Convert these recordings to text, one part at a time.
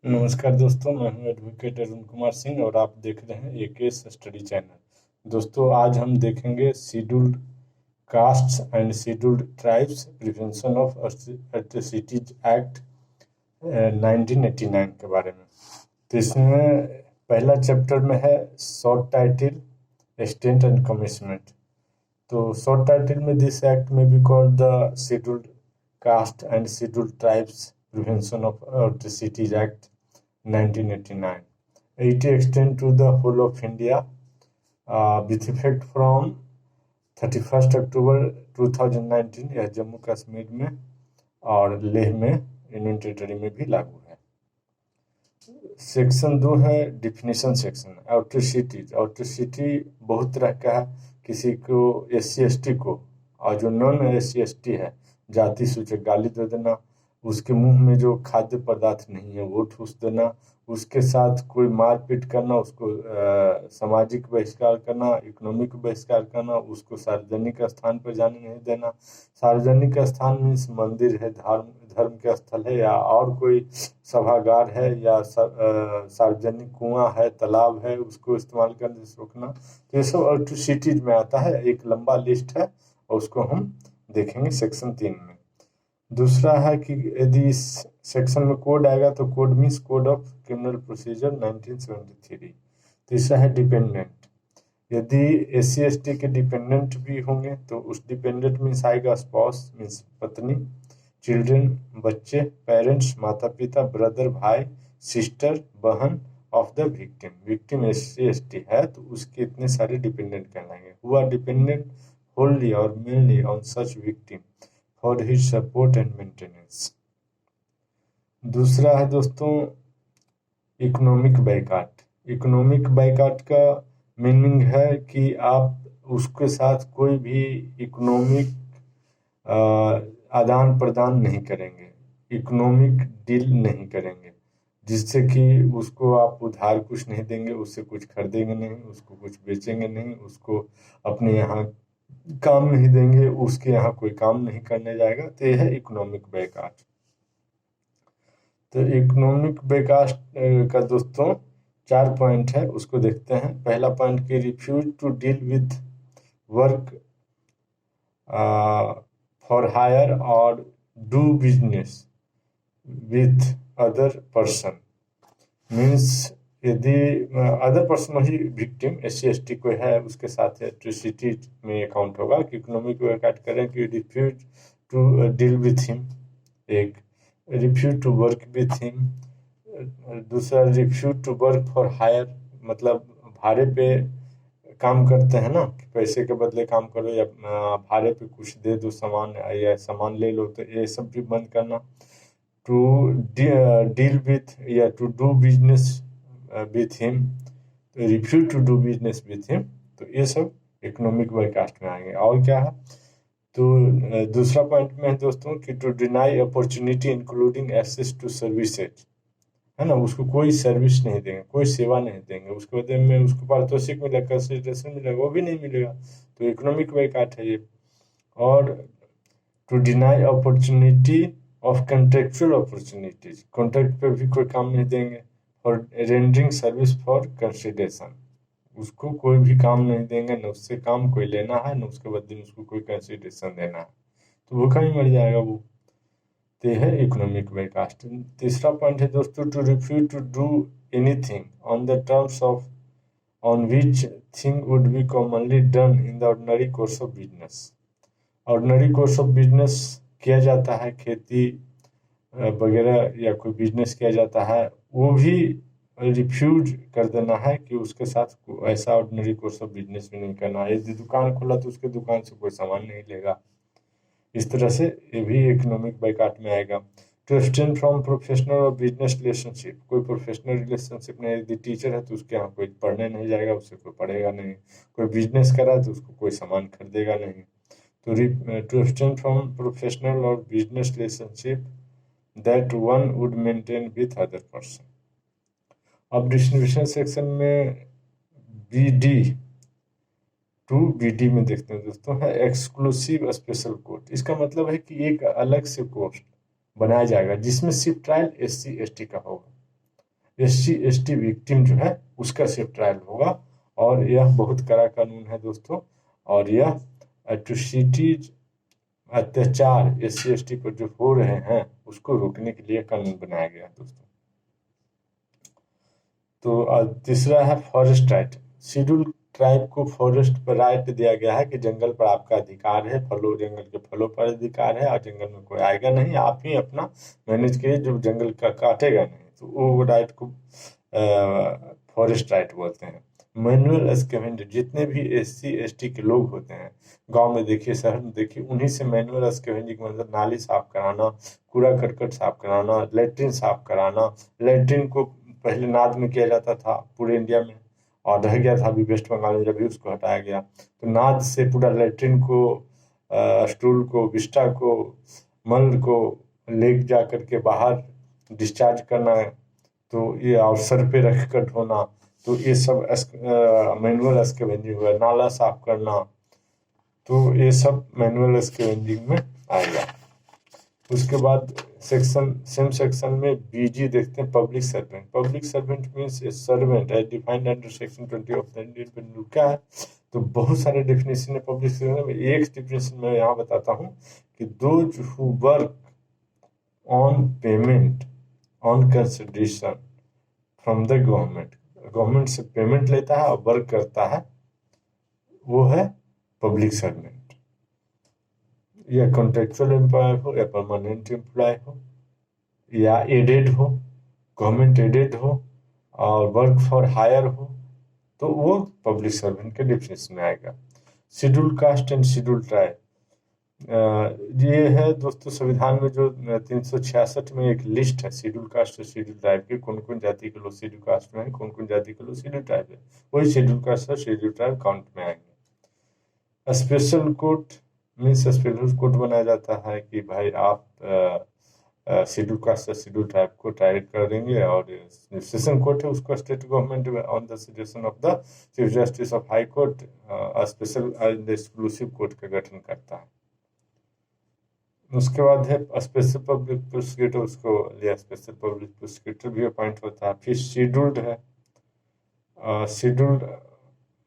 नमस्कार दोस्तों, मैं हूं एडवोकेट अरुण कुमार सिंह और आप देख रहे हैं ए केस स्टडी चैनल। दोस्तों, आज हम देखेंगे scheduled castes and scheduled tribes prevention of atrocities act 1989 के बारे में। तो इसमें पहला चैप्टर में है short title, extent and commitment. तो शॉर्ट टाइटल में दिस एक्ट में be called the scheduled caste and scheduled tribes prevention of atrocities act 1989. It extends to the whole of India with effect from 31st October 2019। यह जम्मू कश्मीर में और लेह में union territory में भी लागू है। सेक्शन 2 है डिफिनीशन सेक्शन। एट्रोसिटी बहुत तरह का है। किसी को SC/ST को, और जो नॉन SC/ST है, जाति सूचक गाली दे देना, उसके मुंह में जो खाद्य पदार्थ नहीं है वो ठूस देना, उसके साथ कोई मारपीट करना, उसको सामाजिक बहिष्कार करना, इकोनॉमिक बहिष्कार करना, उसको सार्वजनिक स्थान पर जाने नहीं देना। सार्वजनिक स्थान मीन्स मंदिर है, धर्म के स्थल है, या और कोई सभागार है, या सार्वजनिक कुआं है, तालाब है, उसको इस्तेमाल करने से रोकना। तो ये सब एट्रोसिटीज में आता है। एक लंबा लिस्ट है और उसको हम देखेंगे सेक्शन 3 में। दूसरा है कि यदि इस सेक्शन में कोड आएगा तो code means code of criminal procedure 1973। तीसरा है डिपेंडेंट। यदि SC/ST के डिपेंडेंट भी होंगे तो उस डिपेंडेंट मीन्स आएगा स्पाउस मीन्स पत्नी, चिल्ड्रन बच्चे, पेरेंट्स माता पिता, ब्रदर भाई, सिस्टर बहन of the victim. Victim SC/ST है तो उसके इतने सारे डिपेंडेंट कहलाएंगे। हु आर डिपेंडेंट होनली और mainly on such victim for his support and maintenance. दूसरा है दोस्तों इकोनॉमिक बाइकाट। इकोनॉमिक बाइकाट का मीनिंग है कि आप उसके साथ कोई भी इकोनॉमिक आदान प्रदान नहीं करेंगे, इकोनॉमिक डील नहीं करेंगे, जिससे कि उसको आप उधार कुछ नहीं देंगे, उससे कुछ खरीदेंगे नहीं, उसको कुछ बेचेंगे नहीं, उसको अपने यहाँ काम नहीं देंगे, उसके यहाँ कोई काम नहीं करने जाएगा। तो यह है इकोनॉमिक बैकआउट। तो इकोनॉमिक बैकआउट का दोस्तों 4 पॉइंट है, उसको देखते हैं। पहला पॉइंट की refuse to deal with work for hire और do business with other person. Means यदि अदर पर्सन वही विक्टिम SC/ST कोई है, उसके साथ एट्रोसिटी में अकाउंट होगा कि इकोनॉमिक बैकआउट करें कि refuse to deal with him, एक refuse to work with him, दूसरा refuse to work for hire, मतलब भाड़े पे काम करते हैं ना, कि पैसे के बदले काम करो या भाड़े पे कुछ दे दो सामान, या सामान ले लो, तो ये सब भी बंद करना। टू डील विथ या to do business with him, refuse to do business with him, तो ये सब इकोनॉमिक बैकआउट में आएंगे। और क्या है तो दूसरा पॉइंट में है दोस्तों कि to deny opportunity including access to services, है ना, उसको कोई सर्विस नहीं देंगे, कोई सेवा नहीं देंगे, उसके बदले में उसको पारितोषिक मिलेगा, कंसिडरेशन मिलेगा, वो भी नहीं मिलेगा, तो इकोनॉमिक बैकआउट है ये। और to deny opportunity of contractual opportunities, contract पे भी कोई काम नहीं देंगे। और रेंडरिंग सर्विस फॉर कंसिडरेशन, उसको कोई भी काम नहीं देंगे, न उससे काम कोई लेना है, न उसके बदले में उसको कोई कंसिडरेशन देना है, तो भूखा ही मर जाएगा वो। तो यह है इकोनॉमिक बैकआउट। तीसरा पॉइंट है दोस्तों to refuse to do anything on the terms of on which thing would be commonly done in the ordinary course of business. Ordinary course of business किया जाता है, खेती वगैरह या कोई बिजनेस किया जाता है, वो भी रिफ्यूज कर देना है कि उसके साथ ऐसा ऑर्डिनरी कोर्स ऑफ बिजनेस भी नहीं करना है। यदि दुकान खोला तो उसके दुकान से कोई सामान नहीं लेगा। इस तरह से ये भी इकोनॉमिक बैकआउट में आएगा। टू एब्सटेन फ्रॉम प्रोफेशनल और बिजनेस रिलेशनशिप, कोई प्रोफेशनल रिलेशनशिप में, यदि टीचर है तो उसके यहाँ कोई पढ़ने नहीं जाएगा, उससे कोई पढ़ेगा नहीं। कोई बिजनेस कर रहा है तो उसको कोई सामान खरीदेगा नहीं। तो टू एब्सटेन फ्रॉम प्रोफेशनल और business relationship that one would maintain with other person. अब डिस्ट्रीब्यूशन सेक्शन में BD टू BD में देखते हैं दोस्तों, है एक्सक्लूसिव स्पेशल कोर्ट। इसका मतलब है कि एक अलग से कोर्ट बनाया जाएगा जिसमें सिर्फ ट्रायल SC/ST का होगा। SC/ST विक्टिम जो है उसका सिर्फ ट्रायल होगा। और यह बहुत कड़ा कानून है दोस्तों, और यह एट्रोसिटीज, अत्याचार SC/ST पर जो हो रहे हैं उसको रोकने के लिए कानून बनाया गया है दोस्तों। तो तीसरा है फॉरेस्ट राइट। शेड्यूल ट्राइब को फॉरेस्ट पर राइट दिया गया है कि जंगल पर आपका अधिकार है, जंगल के फलों पर अधिकार है, और जंगल में कोई आएगा नहीं, आप ही अपना मैनेज करिए, जो जंगल का काटेगा नहीं। तो वो राइट को फॉरेस्ट राइट बोलते हैं। मैनुअल स्कैवेंजर, जितने भी SC/ST के लोग होते हैं, गांव में देखिए, शहर में देखिए, उन्हीं से मैनुअल स्कैवेंजिंग मतलब नाली साफ कराना, कूड़ा करकट साफ कराना, लेट्रिन साफ कराना। लेट्रिन को पहले नाद में किया जाता था पूरे इंडिया में, और रह गया था अभी वेस्ट बंगाल में, जब भी उसको हटाया गया। तो नाद से पूरा लेट्रिन को, स्टूल को, बिस्टा को, मल को ले जा करके बाहर डिस्चार्ज करना है। तो ये, और सर पे रख कर धोना, तो ये सब मैनुअल स्कैवेंजिंग हुआ। नाला साफ करना, तो ये सब मैनुअल स्कैवेंजिंग में आएगा। उसके बाद सेम सेक्शन में BG देखते हैं, public servant. Public servant means a servant as defined under section 20 of the Indian penal code. क्या है? तो बहुत सारे डेफिनेशन है पब्लिक सर्वेंट में। एक डेफिनेशन मैं यहाँ बताता हूँ कि those who work on payment on consideration from the government, government से पेमेंट लेता है और वर्क करता है, वो है पब्लिक सर्वेंट। या कॉन्ट्रेक्चुअल एम्प्लॉय हो, या परमानेंट एम्प्लॉय हो, या एडेड हो, गवर्नमेंट एडेड हो, और वर्क फॉर हायर हो, तो वो पब्लिक सर्वेंट के डिफिनेशन में आएगा। Schedule caste and schedule tribe, ये है दोस्तों संविधान में जो 366 में एक लिस्ट है शेड्यूल कास्ट और शेड्यूल ट्राइब की, कौन कौन जाति के लोग शेड्यूल कास्ट में है, कौन कौन जाति के लोग शेड्यूल ट्राइब है। वही शेड्यूल कास्ट और शेड्यूल ट्राइब काउंट में आएंगे। Special court means special court बनाया जाता है कि भाई आप शेड्यूल कास्ट और शेड्यूल ट्राइब को ट्राई करेंगे, और सेशन कोर्ट है उसको state government on the suggestion of the chief justice of high court special and exclusive court का गठन करता है। उसके बाद है स्पेशल पब्लिक प्रोसिक्यूटर, उसको लिया स्पेशल पब्लिक प्रोसिक्यूटर भी अपॉइंट होता है। फिर शेड्यूल्ड है, शेड्यूल्ड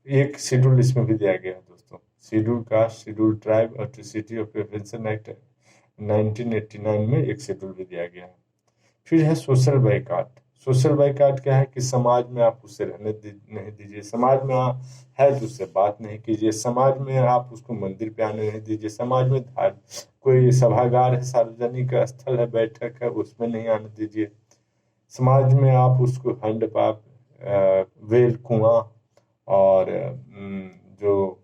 एक शेड्यूल इसमें भी दिया गया है दोस्तों, schedule caste, schedule tribe, atrocity और प्रिवेंशन एक्ट 1989 में एक शेड्यूल भी दिया गया है। फिर है सोशल बाइकाट। सोशल बाइकाट क्या है कि समाज में आप उससे रहने नहीं दीजिए, समाज में है तो उससे बात नहीं कीजिए, समाज में आप उसको मंदिर पे आने नहीं दीजिए, समाज में कोई सभागार है, सार्वजनिक स्थल है, बैठक है, उसमें नहीं आने दीजिए, समाज में आप उसको हैंडपंप, वेल, कुआं, और जो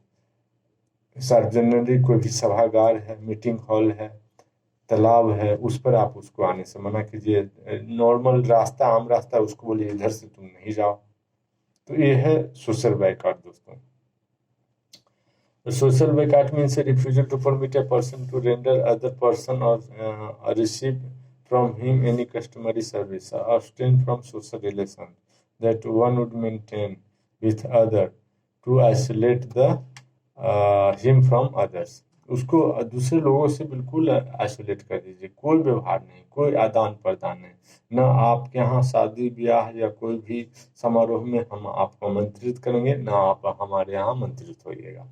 सार्वजनिक कोई भी सभागार है, मीटिंग हॉल है, तालाब है, उस पर आप उसको आने से मना कीजिए। नॉर्मल रास्ता, आम रास्ता, उसको बोलिए इधर से तुम नहीं जाओ। तो ये है सोशल बाइकाट दोस्तों। Social boycott means a refusal to permit a person to render other person or receive from him any customary service or abstain from social relation that one would maintain with other to isolate the him from others। उसको दूसरे लोगों से बिल्कुल isolate कर दीजिए, कोई व्यवहार नहीं, कोई आदान प्रदान नहीं, ना आपके यहाँ शादी ब्याह या कोई भी समारोह में हम आपको आमंत्रित करेंगे, ना आप हमारे यहाँ आमंत्रित होइएगा,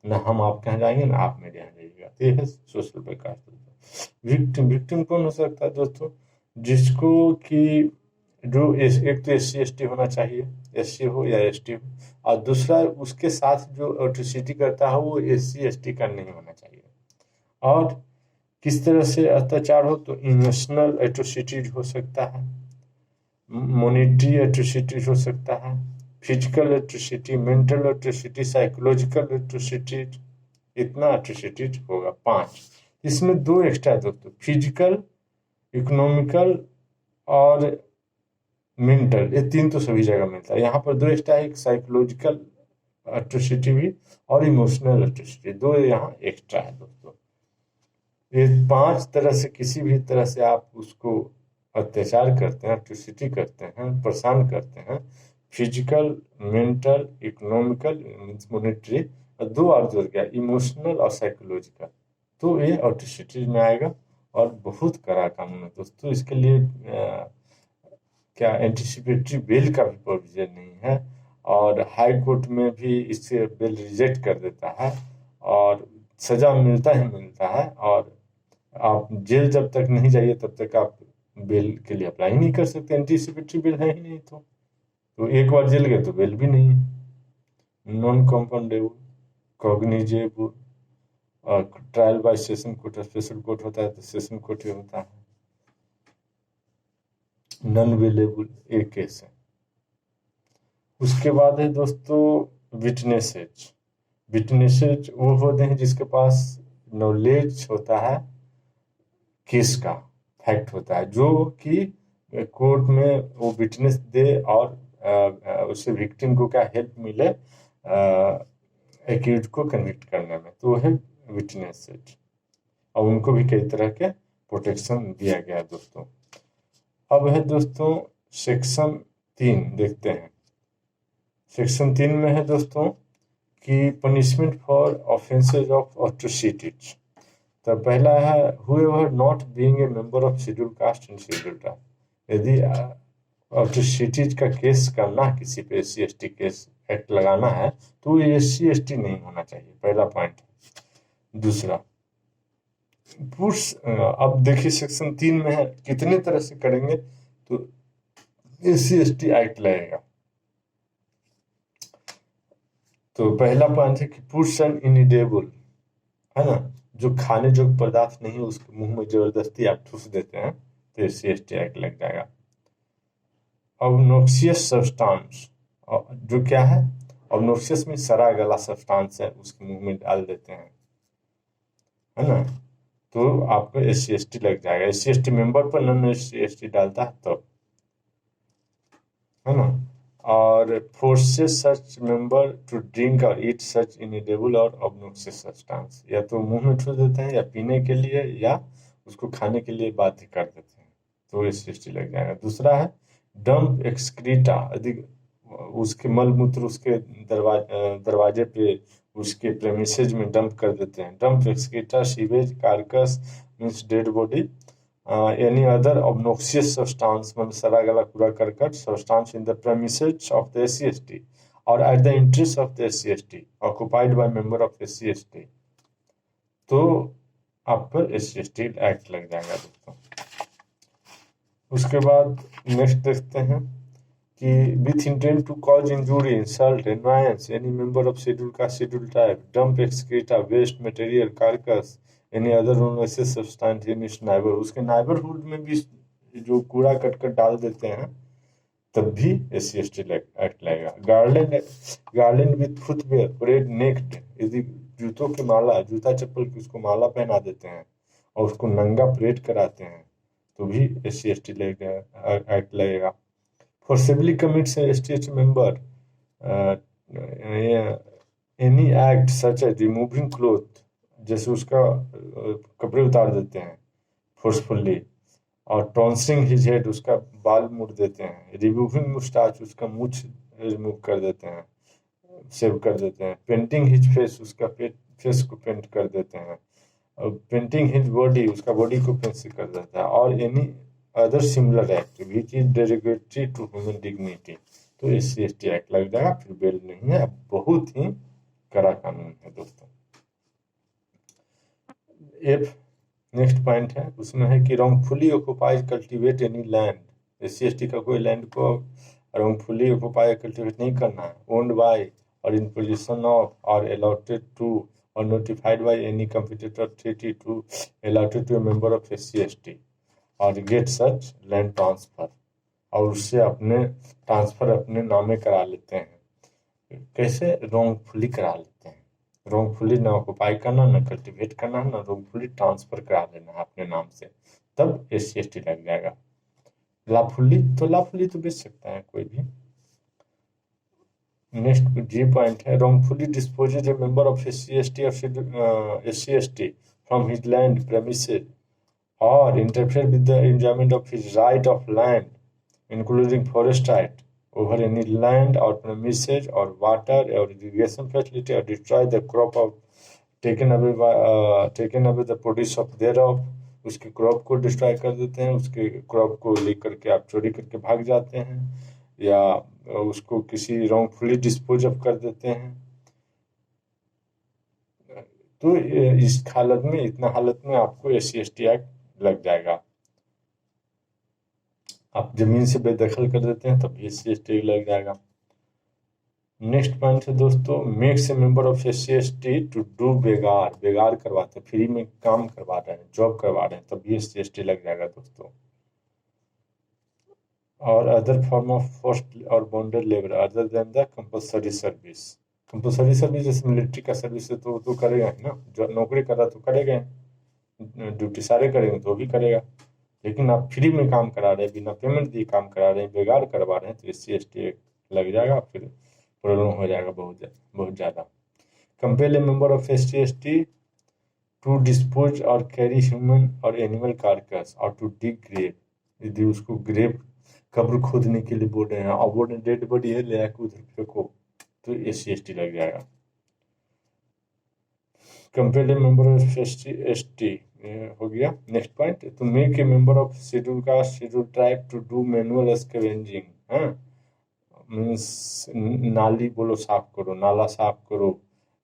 ना हम आपके यहाँ जाएंगे, ना आप मेरे यहाँ जाइएगा। तो यह है सोशल बाइकाट। विक्टिम, विक्टिम कौन हो सकता है दोस्तों? जिसको कि जो एक तो SC/ST होना चाहिए, SC हो या ST हो, और दूसरा उसके साथ जो एट्रोसिटी करता है वो SC/ST का नहीं होना चाहिए। और किस तरह से अत्याचार हो, तो इमोशनल एट्रोसिटीज हो सकता है, मॉनिटरी एट्रोसिटीज हो सकता है, physical atrocity, mental atrocity, psychological atrocities, इतना एट्रोसिटीज होगा 5। इसमें 2 एक्स्ट्रा दोस्तों, फिजिकल, इकोनॉमिकल और मेंटल, ये 3 तो सभी जगह मिलता है, यहाँ पर 2 एक्स्ट्रा है, एक साइकोलॉजिकल एट्रोसिटी भी और इमोशनल एट्रोसिटी, 2 यहाँ एक्स्ट्रा है दोस्तों। ये 5 तरह से किसी भी तरह से आप उसको अत्याचार करते हैं, एट्रोसिटी करते हैं, परेशान करते हैं, फिजिकल, मेंटल, इकोनॉमिकल, मॉनेटरी, और 2 और जोड़ गया इमोशनल और साइकोलॉजिकल, तो ये एट्रोसिटीज में आएगा। और बहुत कड़ा कानून है दोस्तों, इसके लिए क्या एंटीसिपेटरी बेल का भी प्रोविजन नहीं है, और हाई कोर्ट में भी इससे बेल रिजेक्ट कर देता है, और सजा मिलता है, और आप जेल जब तक नहीं जाइए तब तक आप बेल के लिए अप्लाई नहीं कर सकते, एंटीसिपेटरी बेल है ही नहीं। तो एक बार जेल गए तो बेल भी नहीं है। नॉन कंपाउंडेबल, कॉग्निजेबल, और trial by session court, special court होता है तो सेशन कोर्ट ही होता है। नॉन अवेलेबल एक केस है। उसके बाद है दोस्तों विटनेसेज। विटनेसेज वो होते हैं जिसके पास नॉलेज होता है केस का, फैक्ट होता है, जो कि कोर्ट में वो विटनेस दे और उससे विक्टिम को क्या हेल्प मिले एक्यूज को कन्विक्ट करने में, तो वो है विटनेसेज। और उनको भी कई तरह के प्रोटेक्शन दिया गया है दोस्तों। अब है दोस्तों सेक्शन 3 देखते हैं। सेक्शन 3 में है दोस्तों कि punishment for offences of atrocities. तो पहला है whoever not being a member of scheduled caste and scheduled tribe। यदि एट्रोसिटीज का केस करना है, किसी पे SC/ST केस एक्ट लगाना है, तो ये SC/ST नहीं होना चाहिए, पहला पॉइंट है। दूसरा पुरुष, अब देखिए सेक्शन 3 में है कितने तरह से करेंगे तो SC/ST एक्ट लगेगा। तो पहला पॉइंट है कि पुरुष इनइडेबल, है ना, जो खाने जो पदार्थ नहीं उसके मुंह में जबरदस्ती आप ठूस देते हैं तो SC/ST एक्ट लग जाएगा। ऑब्नोक्सियस सब्सटेंस, जो क्या है, ऑब्नोक्सियस में सड़ा गला सब्सटेंस है उसके मुंह में डाल देते हैं, है ना, तो आपको SC/ST लग जाएगा। SC/ST मेंबर पर नॉन SC/ST डालता है तब, है ना। और forces such member to drink और ईट सच इनएडिबल और ऑब्नोक्सियस सब्सटेंस, या तो मुंह में ठूस देते हैं या पीने के लिए या उसको खाने के लिए बाध्य कर देते हैं, तो SC/ST लग जाएगा। दूसरा है डंप एक्सक्रीटा, यदि उसके मल मूत्र उसके दरवाजे पे उसके प्रेमिसेज में डंप कर देते हैं। Dump excreta, sewage, carcass means dead body, any other obnoxious substance, मतलब सड़ा गला कूड़ा करकट substance in the premises of the SC/ST or at the interest of the SC/ST occupied by member of SC/ST, तो आप पर SC/ST एक्ट लग जाएगा दोस्तों। उसके बाद नेक्स्ट देखते हैं कि with intent to cause injury, insult, annoyance any member of schedule का schedule tribe, dump excreta, waste material, carcass, any other noxious substance in its neighbour, उसके नाइबरहुड में भी जो कूड़ा कटकर डाल देते हैं तब भी SC/ST एक्ट लगेगा। Garland with footwear, parade naked, यदि जूतों की माला, जूता चप्पल की उसको माला पहना देते हैं और उसको नंगा परेड कराते हैं तो भी SC/ST एक्ट लगेगा। Forcibly commits SC/ST member any act such as removing cloth, जैसे उसका कपड़े उतार देते हैं फोर्सफुल्ली, और टॉन्सिंग हिज हेड, उसका बाल मुड़ देते हैं, रिमूविंग मुस्टाच, उसका मूछ रिमूव कर देते हैं, सेव कर देते हैं, पेंटिंग हिज फेस, उसका फेस को पेंट कर देते हैं, पेंटिंग हिज बॉडी, उसका बॉडी को पेंसिल कर देता है, और any other similar act which is derogatory to human dignity, तो SC/ST एक्ट लग जाएगा, फिर बेल नहीं है। बहुत ही कड़ा कानून है दोस्तों। एफ नेक्स्ट पॉइंट है, उसमें है कि wrongfully occupied cultivate any land, SC/ST का कोई लैंड को रॉन्गफुली ऑक्युपाई कल्टीवेट नहीं करना है, ओन्ड बाय और इन पोजीशन ऑफ और अलॉटेड टू और notified by any competitor authority to allotted to a member of SC/ST और गेट सच लैंड ट्रांसफर, और उससे अपने ट्रांसफर अपने नामे करा लेते हैं। कैसे? रॉन्गफुली करा लेते हैं। रॉन्गफुली ना ऑक्युपाई करना, ना कल्टीवेट करना, ना रॉन्गफुली ट्रांसफर करा लेना है अपने नाम से, तब SC/ST लग जाएगा। लाफुली तो बेच सकता है कोई भी। नेक्स्ट जी पॉइंट है, wrongfully disposes A member of SC/ST और SC/ST फ्रॉम हिज लैंड प्रेमिसेज और interfere with the enjoyment of his right of land including forest right over any land or premises or water or irrigation facility or destroy the crop of taken away the produce of thereof उसके crop को destroy कर देते हैं, उसके crop को लेकर के आप चोरी करके भाग जाते हैं या उसको किसी रॉन्गफुली डिस्पोज ऑफ कर देते हैं, तो इस हालत में, इतना हालत में आपको SC/ST एक्ट लग जाएगा। आप जमीन से बेदखल कर देते हैं तब भी SC/ST लग जाएगा। नेक्स्ट पॉइंट है दोस्तों, makes a member of SC/ST to do बेगार, बेगार करवाते हैं, फ्री में काम करवा रहे हैं, जॉब करवा रहे हैं, तब भी SC/ST लग जाएगा दोस्तों। और अदर फॉर्म ऑफ फोर्स्ड और bonded labour other than the compulsory service, compulsory service जैसे मिलिट्री का सर्विस है तो वो करेगा ही ना, जो नौकरी कर रहा तो करेगा ही, ड्यूटी सारे करेंगे तो भी करेगा। लेकिन आप फ्री में काम करा रहे हैं, बिना पेमेंट दिए काम करा रहे हैं, बेगार करवा रहे हैं, तो SC/ST लग जाएगा, फिर प्रॉब्लम हो जाएगा बहुत ज़्यादा। Compel a member of SC/ST to dispose और कैरी ह्यूमन और एनिमल कार्कस और टू डिग ग्रेव, यदि उसको ग्रेव कब्र खोदने के लिए बोल रहे हैं और बोल रहे डेड बॉडी है ले आके उधर फेंको, तो SC/ST लग जाएगा। Compel a member of SC/ST हो गया। Next point, to make a member of schedule caste schedule tribe to do manual scavenging, हाँ मीन्स नाली बोलो साफ करो, नाला साफ करो,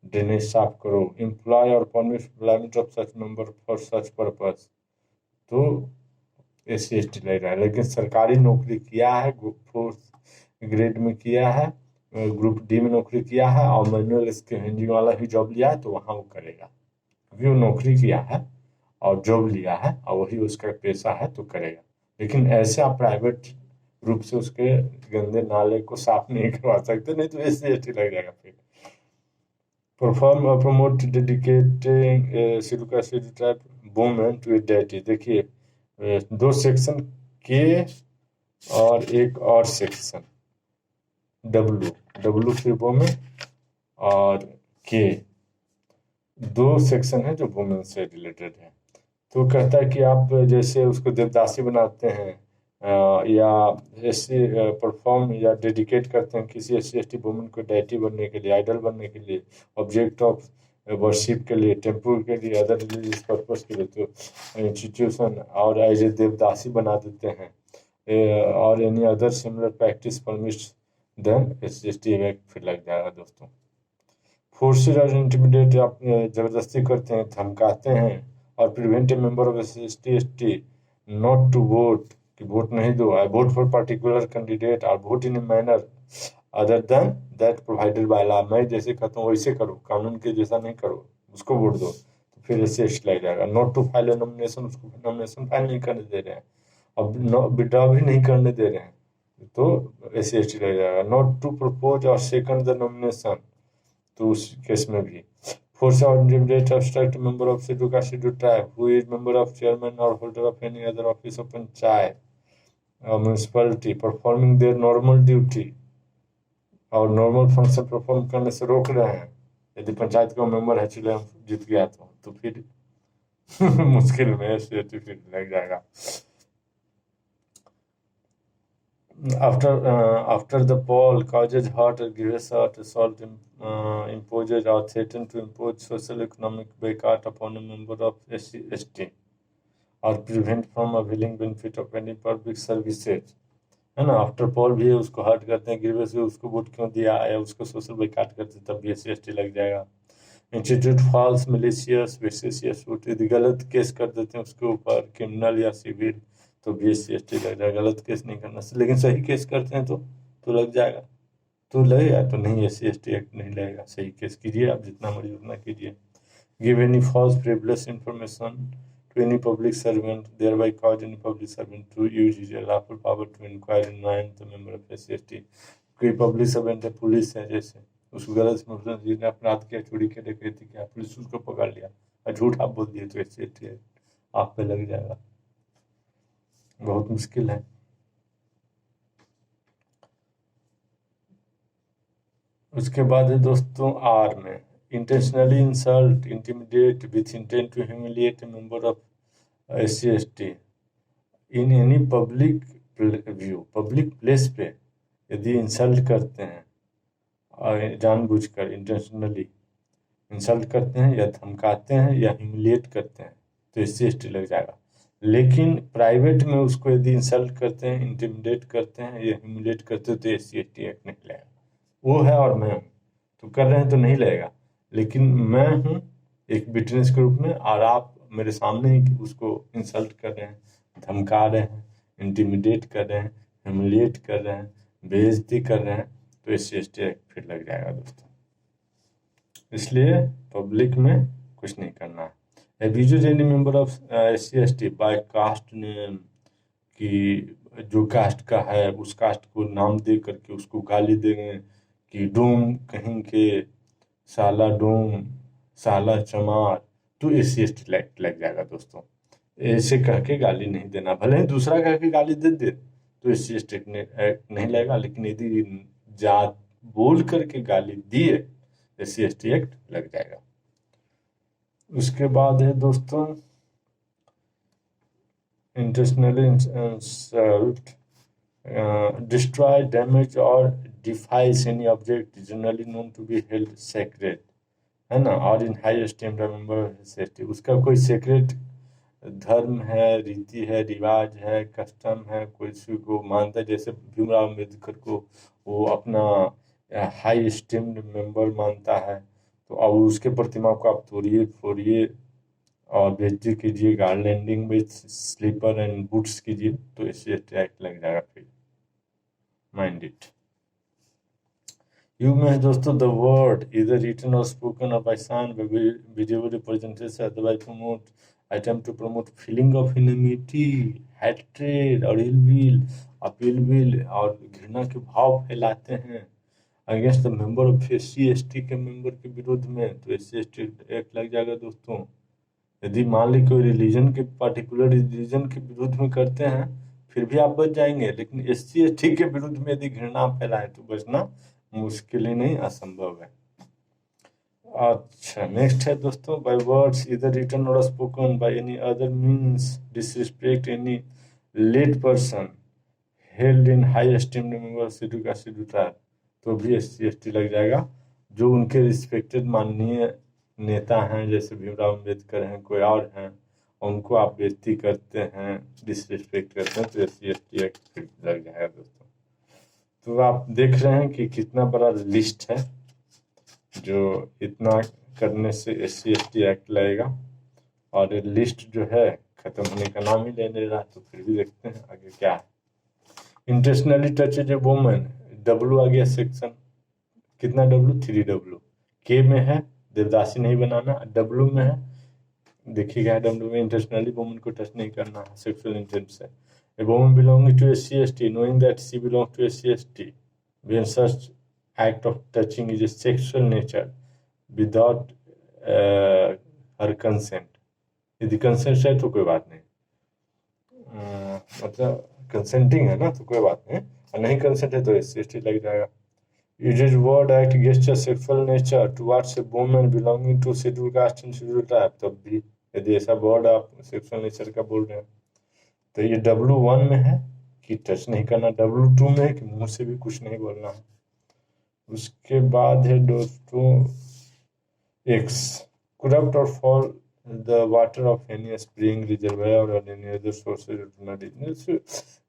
ड्रेनेज साफ करो, एम्प्लॉय और permit employment of such member for such purpose, तो SC/ST लग रहा है। लेकिन सरकारी नौकरी किया है, फोर्थ ग्रेड में किया है, ग्रुप D में नौकरी किया है और मैनुअल स्कैवेंजिंग वाला ही जॉब लिया है तो वहाँ वो करेगा, क्योंकि वो नौकरी किया है और जॉब लिया है और वही उसका पेशा है तो करेगा। लेकिन ऐसे आप प्राइवेट रूप से उसके गंदे नाले को साफ नहीं करवा सकते, नहीं तो SC/ST लग जाएगा फिर। परफॉर्म और promote dedicating schedule caste schedule tribe women to a deity, देखिए दो सेक्शन के और एक और सेक्शन W फिर वुमेन और के, दो सेक्शन है जो वुमेन से रिलेटेड है। तो कहता है कि आप जैसे उसको देवदासी बनाते हैं या SC परफॉर्म या डेडिकेट करते हैं किसी SC/ST वुमेन को डेटी बनने के लिए, आइडल बनने के लिए, ऑब्जेक्ट ऑफ वर्शिप के लिए, टेम्पल के लिए, अदर रिलीजियस पर्पस के लिए, तो इंस्टीट्यूशन और एज ए देवदासी बना देते हैं और any other similar practice permits then SC/ST act फिर लग जाएगा दोस्तों। फोर्सेज और इंटिमिडेट, आप जबरदस्ती करते हैं, धमकाते हैं और prevent a member of SC/ST not to vote, कि वोट नहीं दो, I vote for particular candidate और vote in a manner other than that provided by law, मैं जैसे कहता हूँ वैसे करो, कानून के जैसा नहीं करो, उसको वोट दो, तो फिर SC/ST लग जाएगा। Not to file a nomination, उसको नॉमिनेशन फाइल नहीं करने दे रहे हैं, अब विड्रॉ भी नहीं करने दे रहे हैं, तो SC/ST लग जाएगा। नॉट टू प्रपोज और सेकंड द नॉमिनेशन, तो उस केस में भी। फोर्स और intimidate obstruct member of schedule caste schedule tribe who is member of chairman और holder of any other office of panchayat और municipality performing their normal duty, और normal function perform करने से रोक रहे हैं, यदि पंचायत का मेंबर है, चले हम जीत गया तो फिर मुश्किल में SC/ST फिर लग जाएगा। After the poll causes hurt or grievous hurt, assault imposes or threaten to impose social economic boycott upon a member of SC/ST or prevent from availing benefit of any public services, है ना। After पोल भी उसको hurt करते हैं, grievous भी उसको vote क्यों दिया या उसको सोशल बाइकाट करते हैं, तब भी SC/ST लग जाएगा। इंस्टीट्यूट फॉल्स मिलिशियस वेसेसियस वोट, यदि गलत केस कर देते हैं उसके ऊपर, क्रिमिनल या सिविल, तो भी SC/ST लग जाएगा। गलत केस नहीं करना, लेकिन सही केस करते हैं तो लग जाएगा, तो लगेगा, तो नहीं SC/ST एक्ट नहीं लगेगा। सही केस कीजिए, आप जितना मर्जी उतना कीजिए। Give any false frivolous information to any public servant, thereby cause any public servant to use his lawful power to inquire and mind the member of SC/ST। कोई पब्लिक सर्वेंट है, पुलिस है, जैसे उसको गलत इंफॉर्मेशन, जिसने अपराध किया, चोरी किया, डकैती किया, पुलिस उसको पकड़ लिया और झूठ आप बोल दिए, तो SC/ST आप पे लग जाएगा। बहुत मुश्किल है। उसके बाद है दोस्तों R में, intentionally insult, intimidate with intent to humiliate a member of SC/ST in any public view, public place पे यदि इंसल्ट करते हैं और जानबूझकर इंटेंशनली इंसल्ट करते हैं या धमकाते हैं या ह्यूमिलिएट करते हैं, तो SC/ST लग जाएगा। लेकिन प्राइवेट में उसको यदि इंसल्ट करते हैं, इंटिमिडेट करते हैं या ह्यूमिलेट करते हैं तो SC/ST एक्ट नहीं लगेगा। वो है और मैं हूँ, तो कर रहे हैं तो नहीं लगेगा। लेकिन मैं हूँ एक विटनेस के रूप में और आप मेरे सामने ही उसको इंसल्ट कर रहे हैं, धमका रहे हैं, इंटिमिडेट कर रहे हैं, ह्यूमिलिएट कर रहे हैं, बेइज्जती कर रहे हैं, तो SC/ST एक्ट फिर लग जाएगा दोस्तों। इसलिए पब्लिक में कुछ नहीं करना है। Abuse any member of SC/ST by caste name, कि जो कास्ट का है उस कास्ट को नाम दे करके उसको गाली देंगे कि डूम कहीं के, साला डूम, साला चमार, तो SC/ST लग जाएगा दोस्तों। ऐसे कह के गाली नहीं देना, भले ही दूसरा कह के गाली दे तो SC/ST एक्ट नहीं लगेगा, लेकिन यदि जात बोल करके गाली दिए SC/ST एक्ट लग जाएगा। उसके बाद है दोस्तों intentionally insult, destroy, damage or defies any object generally known to be held sacred, है ना, और इन हाई एस्टीम मेंबर उसका कोई सेक्रेट धर्म है, रीति है, रिवाज है, कस्टम है, कोई किसी को मानता है, जैसे भीमराव अम्बेडकर को वो अपना हाई एस्टीम्ड मेंबर मानता है, तो अब उसके प्रतिमा को आप तोड़िए फोड़िए और बेइज्जती कीजिए, गार्लैंडिंग विथ स्लीपर एंड बूट्स कीजिए, तो SC/ST एक्ट लग जाएगा फिर, माइंड इट। यू में दोस्तों द वर्ड इधर रिटन और स्पोकन और by sign by visual representation otherwise promote attempt to promote feeling of enmity, hatred और इलविल, अपील और घृणा के भाव फैलाते हैं against the member of SC/ST के मेंबर के विरुद्ध में, तो SC/ST एक्ट लग जाएगा दोस्तों। यदि मान ली कोई रिलीजन के पर्टिकुलर रिलीजन के विरुद्ध में करते हैं फिर भी आप बच जाएंगे, लेकिन SC/ST के विरुद्ध में यदि घृणा फैलाए तो बचना मुश्किल ही नहीं असंभव है। अच्छा, नेक्स्ट है दोस्तों, बाय वर्ड्स इधर रिटन और spoken by any other means disrespect any late person held in high esteemed member schedule का शेड्यूल ट्राइब, तो भी SC/ST लग जाएगा। जो उनके रिस्पेक्टेड माननीय नेता हैं, जैसे भीमराव अम्बेडकर हैं, कोई और हैं, उनको आप बेइज्जती करते हैं, डिसरिस्पेक्ट करते हैं, तो SC/ST एक्ट लग जाएगा दोस्तों। तो आप देख रहे हैं कि कितना बड़ा लिस्ट है, जो इतना करने से SC/ST एक्ट लगेगा, और ये लिस्ट जो है खत्म होने का नाम ही ले रहा, तो फिर भी देखते हैं आगे क्या है। Intentionally touch a woman, W आ गया सेक्शन, कितना W, 3W, K में है देवदासी नहीं बनाना, W में है देखिएगा, W में इंटेंशनली वुमन को टच नहीं करना है सेक्सुअल इंटेंट से। A woman belonging to SC/ST knowing that she belongs to SC/ST when such act of touching is a sexual nature without her consent, यदि कंसेंट है तो कोई बात नहीं, मतलब कंसेंटिंग है ना तो कोई बात नहीं, और नहीं कंसेंट है तो SC/ST लग जाएगा। Uses word act gesture sexual nature towards a woman belonging to scheduled caste and scheduled tribe, तब भी यदि ऐसा वर्ड आप सेक्सुअल नेचर का बोल रहे हैं तो ये W1 में है कि टच नहीं करना, W2 में है कि मुंह से भी कुछ नहीं बोलना है। उसके बाद है दोस्तों X, corrupt or foul the water of any spring, reservoir or any other sources,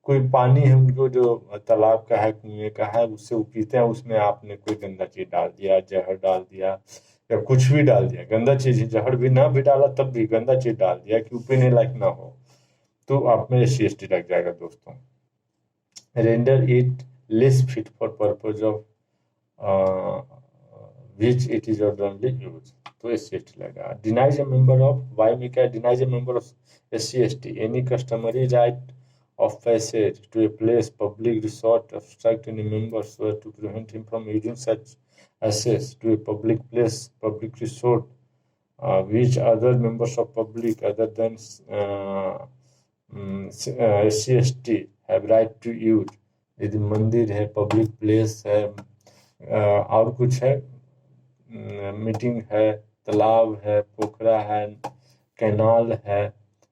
कोई पानी है उनको जो तालाब का है, कुएं का है, उससे वो पीते हैं, उसमें आपने कोई गंदा चीज डाल दिया, जहर डाल दिया या कुछ भी डाल दिया, गंदा चीज, जहर भी ना भी डाला तब भी गंदा चीज डाल दिया कि वो पीने लायक ना हो, तो आप में SC/ST लग जाएगा दोस्तों। Render it less fit for purpose of which it is ordinarily used, तो SC/ST लगेगा। Denies a member of, why में क्या, denies a member of SC/ST any customary right of passage to a place, public resort, obstruct any member so as to prevent him from using such access to a public place, public resort, which other members of public other than SC/ST have right to use, यदि मंदिर है, public place है, और कुछ है, meeting है, तालाब है, पोखरा है, कैनाल है,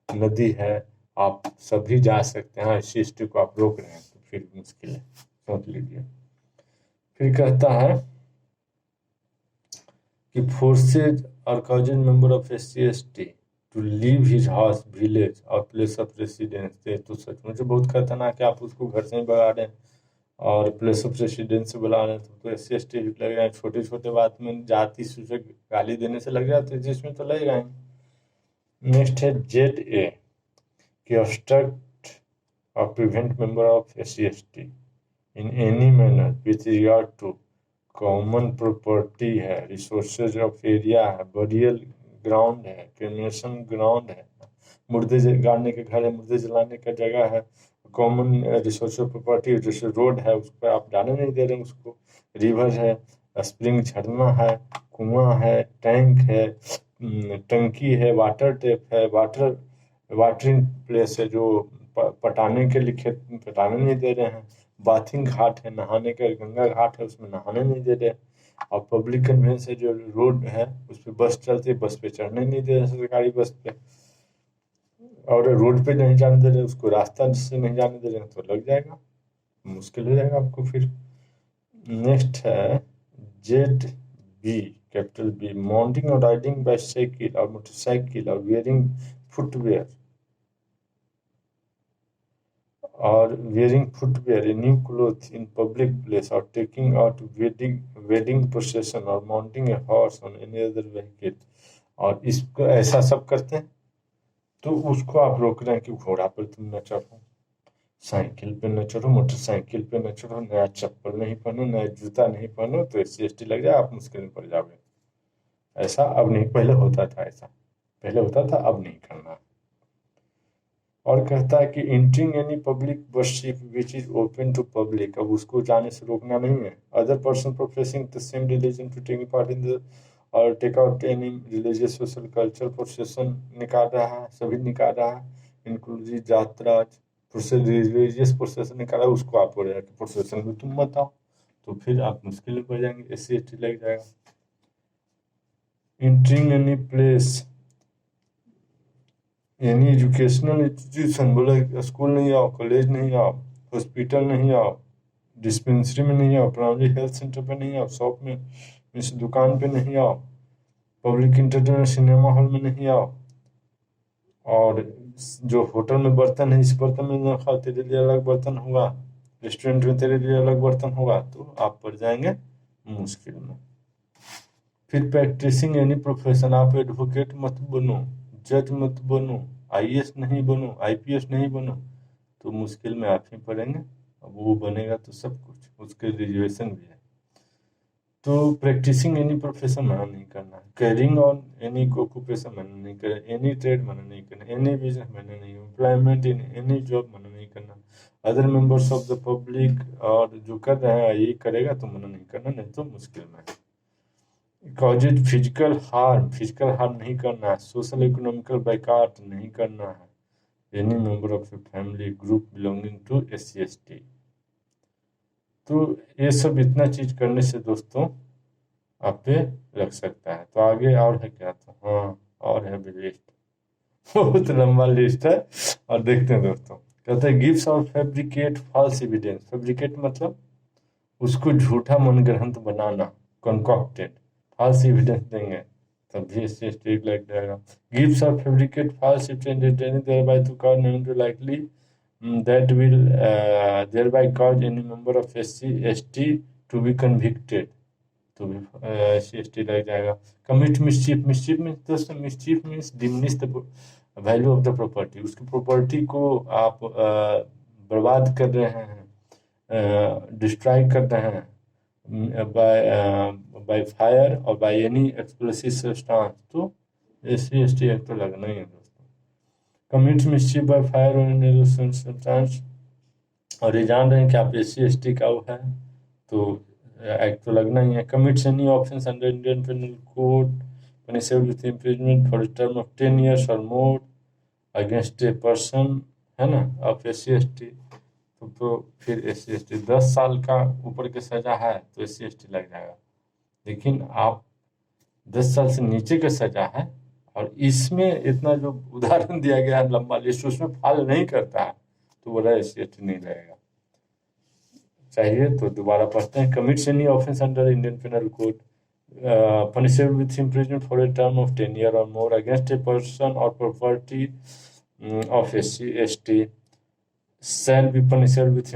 नदी है, आप सभी जा सकते हैं। SC/ST को आप रोक रहे हैं तो फिर मुश्किल है, सोच लीजिए। फिर कहता है कि फोर्सेज और causes member of SC/ST to leave his house, village और प्लेस ऑफ रेसिडेंस। ये तो सचमुच बहुत खतरनाक है, आप उसको घर से ही भगा रहे हैं और प्लेस ऑफ रेसिडेंस से बुला रहे हैं, तो SC/ST लग रहा है। छोटे छोटे बात में जाति सूचक गाली देने से लग जाते हैं, जिसमें तो लगेगा ही। नेक्स्ट है ZA कि ऑब्स्ट्रक्ट और prevent member of SC/ST in any manner with regard to common property है, रिसोर्सेज ऑफ एरिया है, बरियल ग्राउंड है, क्रेमेशन ग्राउंड है, मुर्दे गाड़ने के घर है, मुर्दे जलाने का जगह है, कॉमन रिसोर्स ऑफ प्रॉपर्टी जैसे रोड है उस पर आप जाने नहीं दे रहे हैं उसको, रिवर है, स्प्रिंग झरना है, कुआं है, टैंक है, टंकी है, वाटर टैप है, वाटरिंग प्लेस है जो पटाने के लिए खेत में पटाने नहीं दे रहे हैं, बाथिंग घाट है, नहाने का गंगा घाट है उसमें नहाने नहीं दे रहे, और पब्लिक कन्वेंस है जो रोड है उस पर बस चलती है, बस पे चढ़ने नहीं दे रहे सरकारी बस पे, और रोड पे नहीं जाने दे रहे उसको, रास्ता जिससे नहीं जाने दे रहे तो लग जाएगा, मुश्किल हो जाएगा आपको फिर। नेक्स्ट है ZB कैपिटल B, माउंटिंग और राइडिंग बाइसाइकिल और मोटरसाइकिल और wearing footwear a new cloth in public place or taking out wedding procession or mounting a horse on any other vehicle, और इसको ऐसा सब करते हैं तो उसको आप रोक रहे हैं कि घोड़ा पर तुम न चढ़ो, साइकिल पे न चढ़ो, मोटरसाइकिल पे न चढ़ो, नया चप्पल नहीं पहनो, नया जूता नहीं पहनो, तो SC/ST लग जाए, आप मुश्किल में पड़ जाओगे। ऐसा अब नहीं, पहले होता था, ऐसा पहले होता था, अब नहीं करना। और कहता है कि entering any public worship which is open to public, अब उसको जाने से रोकना नहीं है। Other person professing the same religion to taking part in the और take out any religious social culture procession निकाल रहा है, सभी निकाल रहा है, इंक्लूसिव यात्रा रिलीजियस प्रोसेशन निकाला, उसको आप बोल रहे हैं कि प्रोसेशन में तुम मत आओ, तो फिर आप मुश्किल में पड़ जाएंगे, SC/ST लग जाएगा। Entering any place any educational institution, बोला स्कूल नहीं आओ, कॉलेज नहीं आओ, हॉस्पिटल नहीं आओ, डिस्पेंसरी में नहीं आओ, प्राइमरी हेल्थ सेंटर पे नहीं आओ, शॉप में मीन्स दुकान पे नहीं आओ, पब्लिक इंटरटेनमेंट सिनेमा हॉल में नहीं आओ, और जो होटल में बर्तन है इस बर्तन में न खाओ, तेरे लिए अलग बर्तन होगा, रेस्टोरेंट में तेरे लिए अलग बर्तन होगा, तो आप पड़ जाएंगे मुश्किल में। फिर प्रैक्टिसिंग एनी प्रोफेशन, आप एडवोकेट मत बनो, जज मत बनो, IAS नहीं बनो, IPS नहीं बनो, तो मुश्किल में आप ही पड़ेंगे। अब वो बनेगा तो सब कुछ, उसके रिजर्वेशन भी है। तो प्रैक्टिसिंग एनी प्रोफेशन मना नहीं करना है, कैरिंग ऑन एनी ऑक्यूपेशन मना नहीं करना, एनी ट्रेड मना नहीं करना, एनी बिजनेस मना नहीं, एम्प्लॉयमेंट इन एनी जॉब मना नहीं करना, other members of the public, और जो कर रहे हैं ये करेगा तो मना नहीं करना, नहीं तो मुश्किल में। कॉजेज फिजिकल हार्म नहीं करना है, सोशल इकोनॉमिकल बाइकाट नहीं करना है, any member of a family group belonging to SC/ST। तो ये सब इतना चीज करने से दोस्तों आप पे लग सकता है। तो आगे और है क्या, तो हाँ और है भी लिस्ट बहुत लंबा लिस्ट है, और देखते हैं दोस्तों। कहते हैं गिव्स और फैब्रिकेट फॉल्स एविडेंस, फैब्रिकेट मतलब उसको झूठा मनगढ़ंत बनाना, कंकॉक्टेड, फॉल्स एविडेंस देंगे तब भी SC/ST लग जाएगा। गिव्स और fabricate false evidence thereby to cause not likely that will thereby cause any member of SC/ST to be convicted, तो भी SC/ST लग जाएगा। कमिट मिस्चीफ में दोस्तों, mischief means diminish the value of the property, उसकी property को आप बर्बाद कर रहे हैं, डिस्ट्रॉय कर रहे हैं बाय फायर और बाय एनी एक्सप्लोसिव सब्सटेंस, तो SC/ST एक्ट तो लगना ही है दोस्तों। कमिट मिस्चीफ बाय फायर और एनी सब्सटेंस, और ये जान रहे हैं कि आप SC/ST का वो है तो एक्ट तो लगना ही है। Commits any offence under Indian penal code punishable with imprisonment for term of 10 years और मोर अगेंस्ट ए पर्सन, है ना, ऑफ SC/ST, तो फिर SC/ST 10 साल का ऊपर की सजा है तो SC/ST लग जाएगा। लेकिन आप 10 साल से नीचे की सजा है और इसमें इतना जो उदाहरण दिया गया है लंबा लिस्ट उसमें फॉल नहीं करता है तो बोला SC/ST नहीं लगेगा। चाहिए तो दोबारा पढ़ते हैं। Commits any offence under Indian penal code punishable with imprisonment for a term of 10 years or more against a person or property of SC, ST shall be punishable with